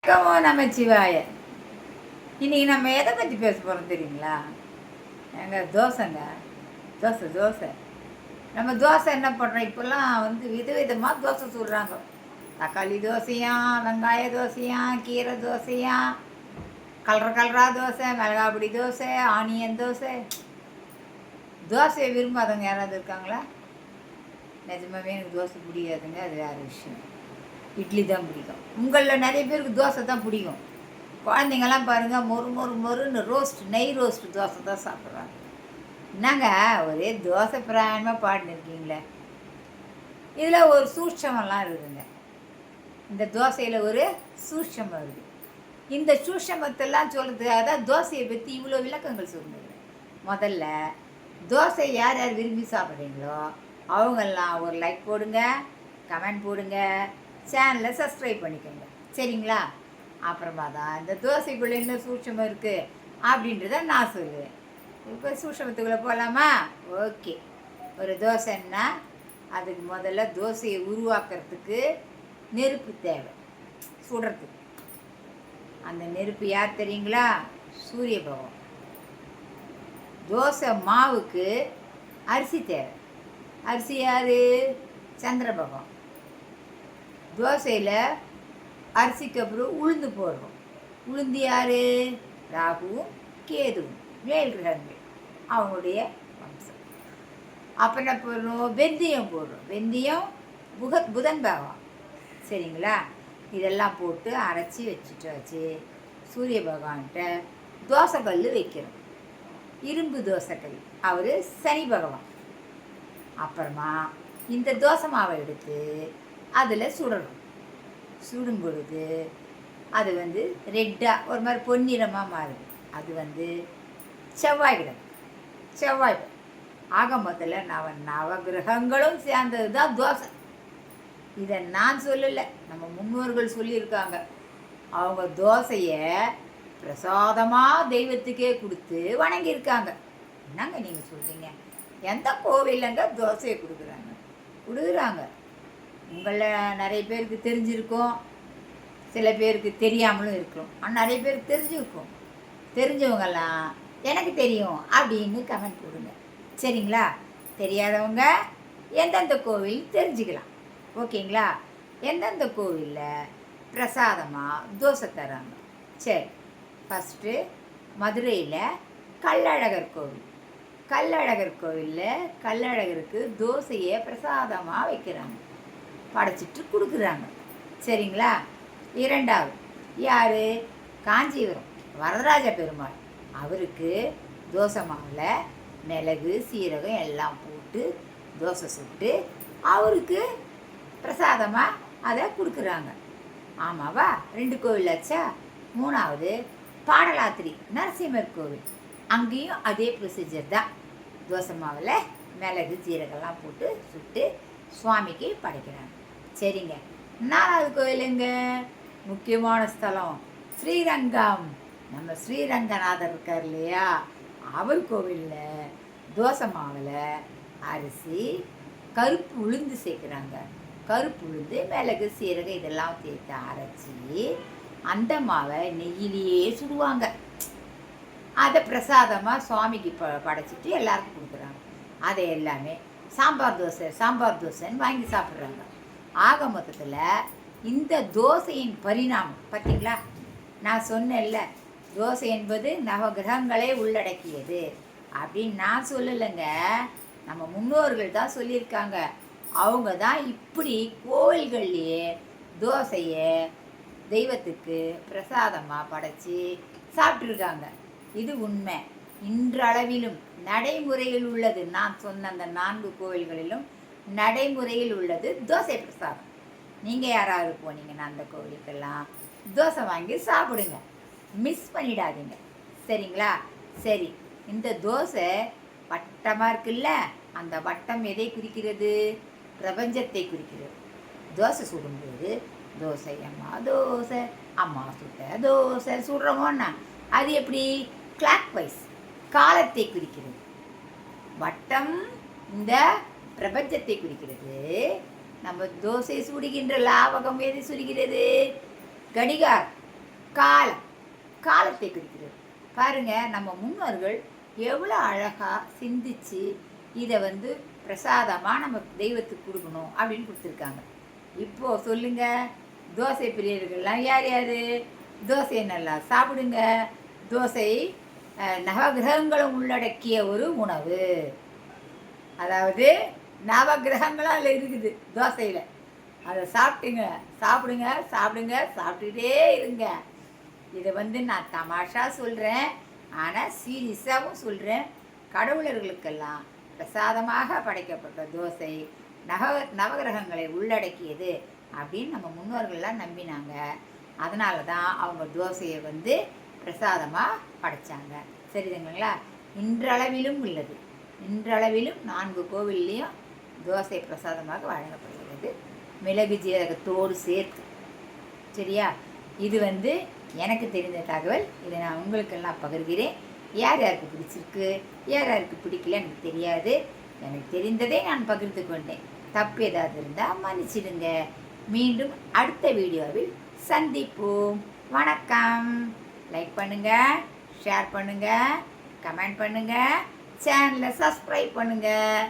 கமோ நமச்சிவாய. இன்னைக்கு நம்ம எதை பற்றி பேச போகிறோம் தெரியுங்களா? தோசைங்க. தோசை. நம்ம தோசை என்ன பண்ணுறோம்? இப்போல்லாம் விதவிதமாக தோசை சுடுறாங்க. தக்காளி தோசையா, வெங்காய தோசையா, கீரை தோசையா, கலரா தோசை, மிளகாப்பொடி தோசை, ஆனியன் தோசை. தோசையை விரும்பாதவங்க யாராவது இருக்காங்களா? நிஜமாவே எனக்கு தோசை பிடிக்காதுங்க, அது வேறு விஷயம். இட்லி தான் பிடிக்கும். உங்களில் நிறைய பேருக்கு தோசை தான் பிடிக்கும். குழந்தைங்கள்லாம் பாருங்கள், மொறுன்னு நெய் ரோஸ்ட் தோசை தான் சாப்பிட்றாங்க. என்னங்க ஒரே தோசை பிராயமாக பாடின்னு இருக்கீங்களே. இதில் ஒரு சூட்சமெல்லாம் இருக்குதுங்க. இந்த தோசையில் ஒரு சூட்சமம் இருக்குது. இந்த சூட்சமத்தெல்லாம் சொல்கிறதுக்காக தான் தோசையை பற்றி இவ்வளோ விளக்கங்கள் சொல்லுங்க. முதல்ல தோசை யார் யார் விரும்பி சாப்பிட்றீங்களோ அவங்கெல்லாம் ஒரு லைக் போடுங்க, கமெண்ட் போடுங்க, சேனலை சப்ஸ்கிரைப் பண்ணிக்கோங்க. சரிங்களா? அப்புறமா தான் இந்த தோசைக்குள்ளே என்ன சூட்சமம் இருக்குது அப்படின்றத நான் சொல்லுவேன். இப்போ சூட்சமத்துக்குள்ளே போகலாமா? ஓகே. ஒரு தோசைன்னா அதுக்கு முதல்ல தோசையை உருவாக்குறதுக்கு நெருப்பு தேவை, சுடுறதுக்கு. அந்த நெருப்பு யார் தெரியுங்களா? சூரிய பகவான். தோசை மாவுக்கு அரிசி தேவை. அரிசி யார்? சந்திர பகவான். தோசையில் அரிசிக்கு அப்புறம் உளுந்து போடுறோம். உளுந்து யார்? ராகுவும் கேதுவும், மேல் கிரகங்கள், அவங்களுடைய வம்சம். அப்புறம் என்ன போடுறோம்? வெந்தயம் போடுறோம். வெந்தயம் புதன் பகவான். சரிங்களா? இதெல்லாம் போட்டு அரைச்சி வச்சுட்டாச்சு. சூரிய பகவான்கிட்ட தோசைக்கல் வைக்கிறோம். இரும்பு தோசைக்கல், அவர் சனி பகவான். அப்புறமா இந்த தோசை மாவை எடுத்து அதில் சுடணும். சுடும் பொழுது அது ரெட்டாக ஒரு மாதிரி பொன்னிறமாக மாறுது. அது செவ்வாய் கிழமை. செவ்வாய் ஆக மொத்தத்தில் நவகிரகங்களும் சேர்ந்தது தான் தோசை. இதை நான் சொல்லலை, நம்ம முன்னோர்கள் சொல்லியிருக்காங்க. அவங்க தோசையை பிரசாதமாக தெய்வத்துக்கே கொடுத்து வணங்கியிருக்காங்க. என்னங்க நீங்கள் சொல்கிறீங்க? எந்த கோவிலங்க தோசையை கொடுக்குறாங்க? உங்களில் நிறைய பேருக்கு தெரிஞ்சிருக்கும், சில பேருக்கு தெரியாமலும் இருக்கும். ஆனால் நிறைய பேருக்கு தெரிஞ்சிருக்கும். தெரிஞ்சவங்கெல்லாம் எனக்கு தெரியும் அப்படின்னு கமெண்ட் போடுங்க. சரிங்களா? தெரியாதவங்க எந்தெந்த கோவில் தெரிஞ்சுக்கலாம். ஓகேங்களா? எந்தெந்த கோவிலில் பிரசாதமாக தோசை தராங்க. சரி, ஃபஸ்ட்டு மதுரையில் கள்ளழகர் கோவில். கள்ளழகர் கோவிலில் கள்ளழகருக்கு தோசையை பிரசாதமாக வைக்கிறாங்க, படைச்சிட்டு கொடுக்குறாங்க. சரிங்களா? இரண்டாவது யார்? காஞ்சிபுரம் வரதராஜ பெருமாள். அவருக்கு தோசை மாவில் மிளகு சீரகம் எல்லாம் போட்டு தோசை சுட்டு அவருக்கு பிரசாதமாக அதை கொடுக்குறாங்க. ஆமாவா? 2 கோவிலாச்சா? மூணாவது பாடலாத்திரி நரசிம்மர் கோவில். அங்கேயும் அதே ப்ரொசீஜர் தான். தோசை மாவில் மிளகு சீரகம்லாம் போட்டு சுட்டு சுவாமிக்கு படைக்கிறாங்க. சரிங்க. 4வது கோயிலுங்க, முக்கியமான ஸ்தலம் ஸ்ரீரங்கம். நம்ம ஸ்ரீரங்கநாதர் இருக்கார் இல்லையா, அவர் கோவிலில் தோசை மாவில் அரிசி கருப்பு உளுந்து சேர்க்குறாங்க. கருப்பு உளுந்து மிளகு சீரகம் இதெல்லாம் சேர்த்து அரைச்சி அந்த மாவை நெய்யிலேயே சுடுவாங்க. அதை பிரசாதமாக சுவாமிக்கு படைச்சிட்டு எல்லாருக்கும் கொடுக்குறாங்க. அதை எல்லாமே சாம்பார் தோசைன்னு வாங்கி சாப்பிட்றாங்க. ஆக மொத்தத்தில் இந்த தோசையின் பரிணாமம் பார்த்தீங்களா? நான் சொன்னேன்ல, தோசை என்பது நவகிரகங்களே உள்ளடக்கியது அப்படின்னு நான் சொல்லலைங்க. நம்ம முன்னோர்கள் தான் சொல்லியிருக்காங்க. அவங்க தான் இப்படி கோவில்கள்லேயே தோசையை தெய்வத்துக்கு பிரசாதமாக படைச்சி சாப்பிட்ருக்காங்க. இது உண்மை. இன்றளவிலும் நடைமுறையில் உள்ளது. நான் சொன்ன அந்த 4 கோவில்களிலும் நடைமுறையில் உள்ளது தோசை பிரசாதம். நீங்கள் யாராவது போனீங்கன்னா அந்த கோவிலுக்கெல்லாம் தோசை வாங்கி சாப்பிடுங்க, மிஸ் பண்ணிடாதீங்க. சரிங்களா? சரி, இந்த தோசை வட்டமாக இருக்குல்ல, அந்த வட்டம் எதை குறிக்கிறது? பிரபஞ்சத்தை குறிக்கிறது. தோசை சுடும்போது தோசை அம்மா சுட்ட தோசை சுடுறோமோன்னா அது எப்படி? கிளாக் வைஸ் காலத்தை குறிக்கிறது. வட்டம் இந்த பிரபஞ்சத்தை குறிக்கிறது. நம்ம தோசை சுடுகின்ற லாவகம் எது சுடுகிறது? கடிகார். காலம், காலத்தை குறிக்கிறது. பாருங்கள், நம்ம முன்னோர்கள் எவ்வளோ அழகாக சிந்திச்சு இதை வந்து பிரசாதமாக நம்ம தெய்வத்துக்கு கொடுக்கணும் அப்படின்னு கொடுத்துருக்காங்க. இப்போது சொல்லுங்கள், தோசை பிரியர்கள்லாம் யார் யார்? தோசையை நல்லா சாப்பிடுங்க. தோசை நவகிரகங்களும் உள்ளடக்கிய ஒரு உணவு. அதாவது நவகிரகங்களும் அதில் இருக்குது தோசையில். அதை சாப்பிடுங்க, சாப்பிடுங்க, சாப்பிடுங்க, சாப்பிட்டுட்டே இருங்க. இதை வந்து நான் தமாஷா சொல்கிறேன், ஆனால் சீரியஸாகவும் சொல்கிறேன். கடவுளர்களுக்கெல்லாம் பிரசாதமாக படைக்கப்பட்ட தோசை நவகிரகங்களை உள்ளடக்கியது அப்படின்னு நம்ம முன்னோர்கள்லாம் நம்பினாங்க. அதனால தான் அவங்க தோசையை வந்து பிரசாதமாக படைத்தாங்க. சரிதுங்களா? இன்றளவிலும் உள்ளது. இன்றளவிலும் 4 கோவில்லையும் தோசை பிரசாதமாக வழங்கப்படுகிறது, மிளகு ஜீரகத்தோடு சேர்த்து. சரியா? இது வந்து எனக்கு தெரிந்த தகவல். இதை நான் உங்களுக்கெல்லாம் பகிர்கிறேன். யார் யாருக்கு பிடிச்சிருக்கு, யார் யாருக்கு பிடிக்கல எனக்கு தெரியாது. எனக்கு தெரிந்ததை நான் பகிர்ந்து கொண்டேன். தப்பு ஏதாவது இருந்தால் மன்னிச்சிடுங்க. மீண்டும் அடுத்த வீடியோவில் சந்திப்போம். வணக்கம். லைக் பண்ணுங்கள், ஷேர் பண்ணுங்கள், கமெண்ட் பண்ணுங்கள், சேனலை சப்ஸ்கிரைப் பண்ணுங்கள்.